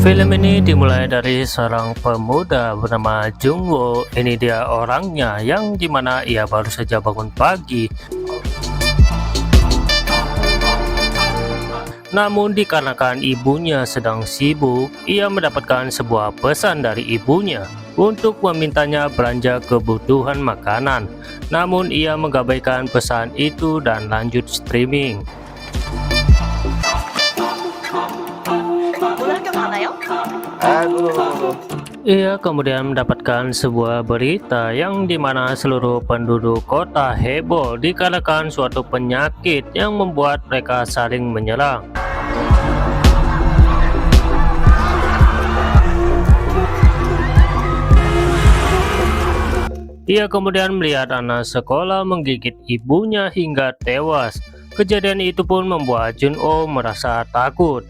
Film ini dimulai dari seorang pemuda bernama Jungwoo. Ini dia orangnya yang dimana ia baru saja bangun pagi. Namun dikarenakan ibunya sedang sibuk, ia mendapatkan sebuah pesan dari ibunya untuk memintanya belanja kebutuhan makanan. Namun ia mengabaikan pesan itu dan lanjut streaming. Ia kemudian mendapatkan sebuah berita yang dimana seluruh penduduk kota heboh dikarenakan suatu penyakit yang membuat mereka saling menyerang. Ia kemudian melihat anak sekolah menggigit ibunya hingga tewas. Kejadian itu pun membuat Junho merasa takut.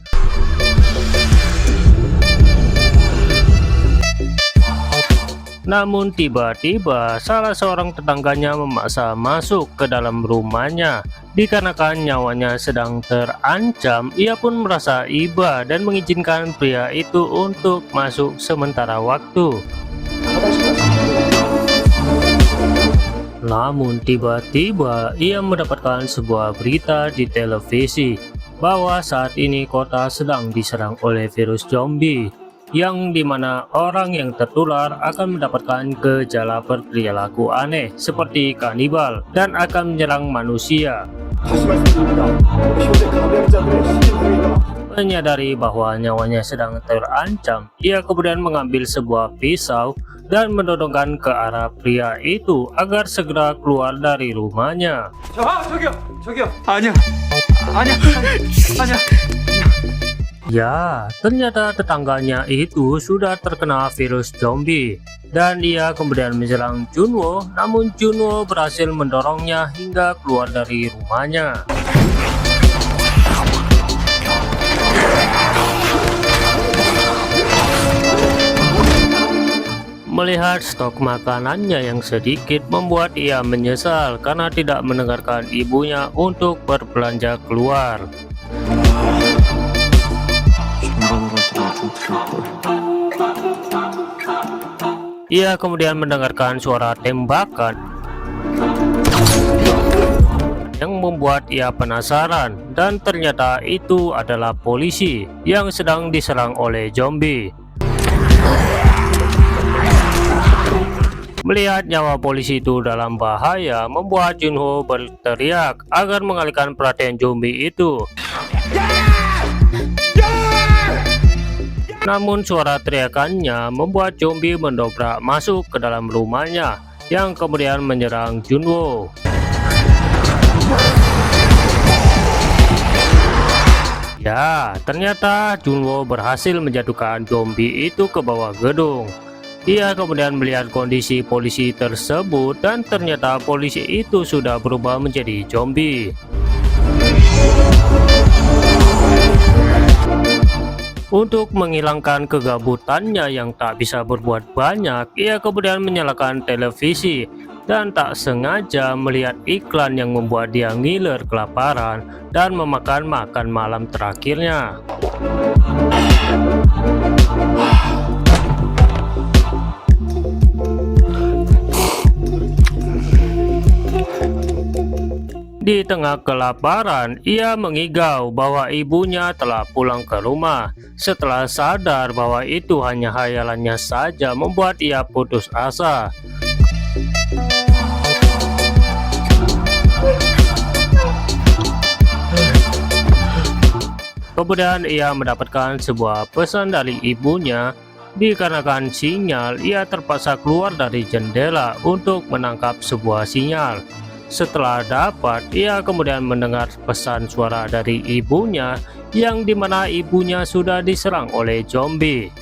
Namun tiba-tiba salah seorang tetangganya memaksa masuk ke dalam rumahnya. Dikarenakan nyawanya sedang terancam, ia pun merasa iba dan mengizinkan pria itu untuk masuk sementara waktu. Namun tiba-tiba ia mendapatkan sebuah berita di televisi bahwa saat ini kota sedang diserang oleh virus zombie, yang dimana orang yang tertular akan mendapatkan gejala berperilaku aneh seperti kanibal dan akan menyerang manusia. Menyadari bahwa nyawanya sedang terancam, ia kemudian mengambil sebuah pisau dan mendorongkan ke arah pria itu agar segera keluar dari rumahnya. Ya, ternyata tetangganya itu sudah terkena virus zombie dan ia kemudian menyerang Junho, namun Junho berhasil mendorongnya hingga keluar dari rumahnya. Melihat stok makanannya yang sedikit membuat ia menyesal karena tidak mendengarkan ibunya untuk berbelanja keluar. Ia kemudian mendengarkan suara tembakan yang membuat ia penasaran, dan ternyata itu adalah polisi yang sedang diserang oleh zombie. Melihat nyawa polisi itu dalam bahaya membuat Junho berteriak agar mengalihkan perhatian zombie itu. Namun suara teriakannya membuat zombie mendobrak masuk ke dalam rumahnya yang kemudian menyerang Junho. Ya, ternyata Junho berhasil menjatuhkan zombie itu ke bawah gedung. Ia kemudian melihat kondisi polisi tersebut dan ternyata polisi itu sudah berubah menjadi zombie. Untuk menghilangkan kegabutannya yang tak bisa berbuat banyak, ia kemudian menyalakan televisi dan tak sengaja melihat iklan yang membuat dia ngiler kelaparan dan memakan makan malam terakhirnya. Di tengah kelaparan, ia mengigau bahwa ibunya telah pulang ke rumah. Setelah sadar bahwa itu hanya khayalannya saja, membuat ia putus asa. Kemudian ia mendapatkan sebuah pesan dari ibunya. Dikarenakan sinyal, ia terpaksa keluar dari jendela untuk menangkap sebuah sinyal. Setelah dapat, ia kemudian mendengar pesan suara dari ibunya, yang dimana ibunya sudah diserang oleh zombie.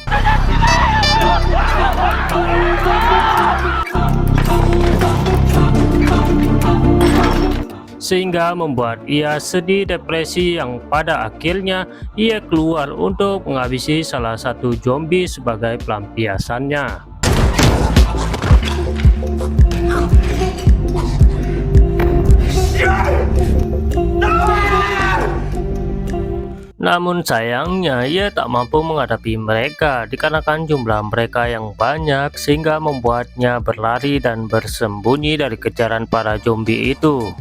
Sehingga membuat ia sedih depresi yang pada akhirnya ia keluar untuk menghabisi salah satu zombie sebagai pelampiasannya. Namun sayangnya ia tak mampu menghadapi mereka dikarenakan jumlah mereka yang banyak sehingga membuatnya berlari dan bersembunyi dari kejaran para zombie itu.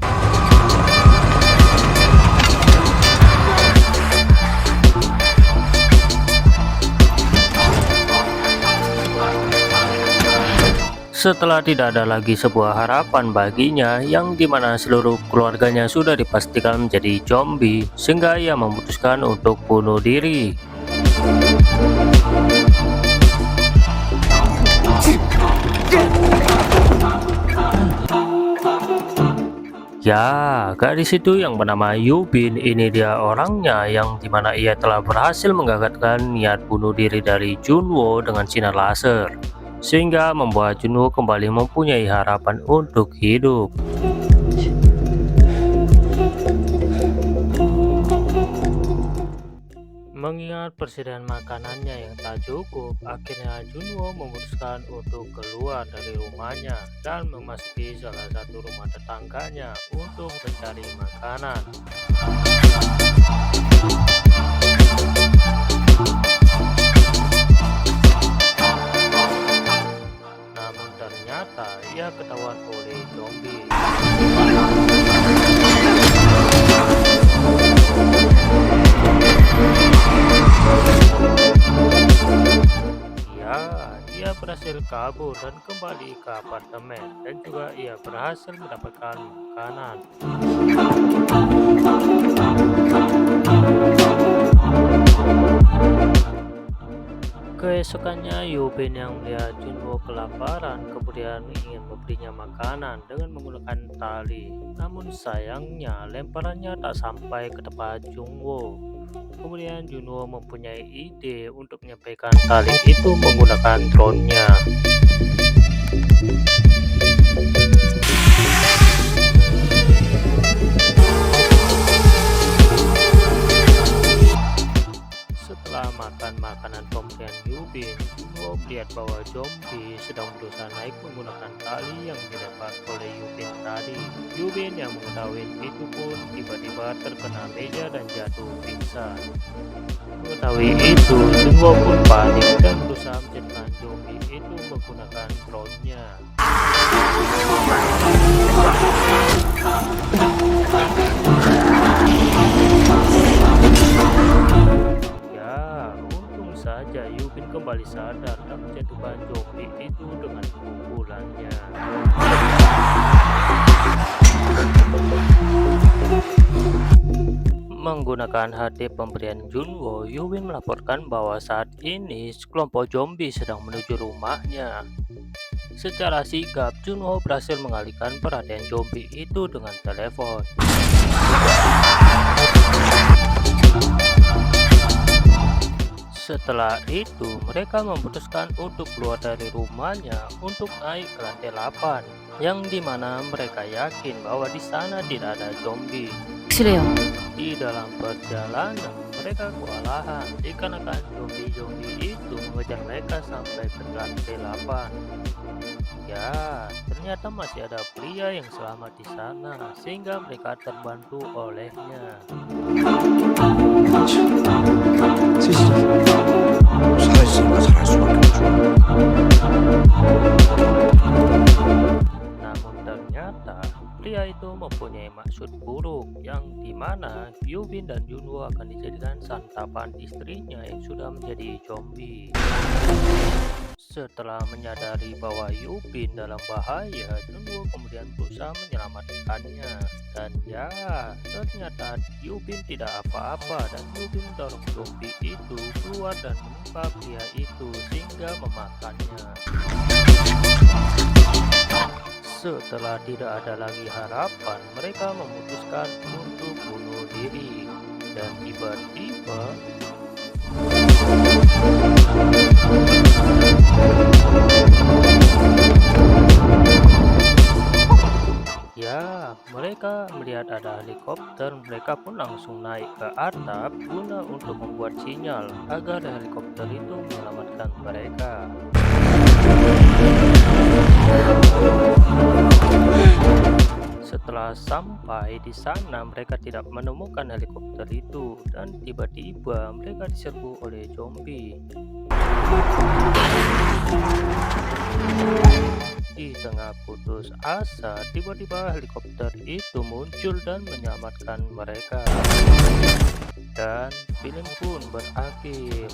Setelah tidak ada lagi sebuah harapan baginya, yang dimana seluruh keluarganya sudah dipastikan menjadi zombie, sehingga ia memutuskan untuk bunuh diri. Ya, gadis itu yang bernama Yubin, ini dia orangnya yang dimana ia telah berhasil menggagalkan niat bunuh diri dari Junwo dengan sinar laser, sehingga membuat Junwo kembali mempunyai harapan untuk hidup. Mengingat persediaan makanannya yang tak cukup, akhirnya Junwo memutuskan untuk keluar dari rumahnya dan memasuki salah satu rumah tetangganya untuk mencari makanan. Namun ternyata ia ketahuan oleh zombie. Ia berhasil kabur dan kembali ke apartemen, dan juga ia berhasil mendapatkan makanan. Keesokannya Yubin yang melihat Junwo kelaparan kemudian ingin memberinya makanan dengan menggunakan tali. Namun sayangnya lemparannya tak sampai ke tempat Junwo. Kemudian Junwo mempunyai ide untuk menyampaikan tali itu menggunakan drone-nya. Setelah makan makanan pemberian Yubin, Junwo melihat bahwa zombie sedang berusaha naik menggunakan tali yang dilempar oleh Yubin tadi. Yubin yang mengetahui itu pun tiba-tiba terkena meja dan jatuh pingsan. Mengetahui itu, Junwo pun panik dan berusaha menjadikan zombie itu menggunakan drone-nya. Untung saja Yubin kembali sadar dan menjatuhkan zombie itu dengan pukulannya. Menggunakan HD pemberian Junwo, Yubin melaporkan bahwa saat ini sekelompok zombie sedang menuju rumahnya. Secara sigap, Junwo berhasil mengalihkan perhatian zombie itu dengan telepon. Setelah itu, mereka memutuskan untuk keluar dari rumahnya untuk naik ke lantai 8, yang dimana mereka yakin bahwa di sana tidak ada zombie. Di dalam perjalanan, mereka kewalahan dikarenakan zombie-zombie itu mengejar mereka sampai ke lantai 8. Ya, ternyata masih ada pria yang selamat di sana, sehingga mereka terbantu olehnya. Namun ternyata pria itu mempunyai maksud buruk, yang dimana Yubin dan Junwo akan dijadikan santapan istrinya yang sudah menjadi zombie. Setelah menyadari bahwa Yubin dalam bahaya, Junwo kemudian berusaha menyelamatkannya. Dan ya, ternyata Yubin tidak apa-apa, dan Yubin mendorong zombie itu keluar dan menimpa pria itu sehingga memakannya. Setelah tidak ada lagi harapan, mereka memutuskan untuk bunuh diri. Dan tiba-tiba mereka melihat ada helikopter. Mereka pun langsung naik ke atap guna untuk membuat sinyal agar helikopter itu menyelamatkan mereka. Setelah sampai di sana, mereka tidak menemukan helikopter itu, dan tiba-tiba mereka diserbu oleh zombie. Di tengah putus asa, tiba-tiba helikopter itu muncul dan menyelamatkan mereka. Dan film pun berakhir.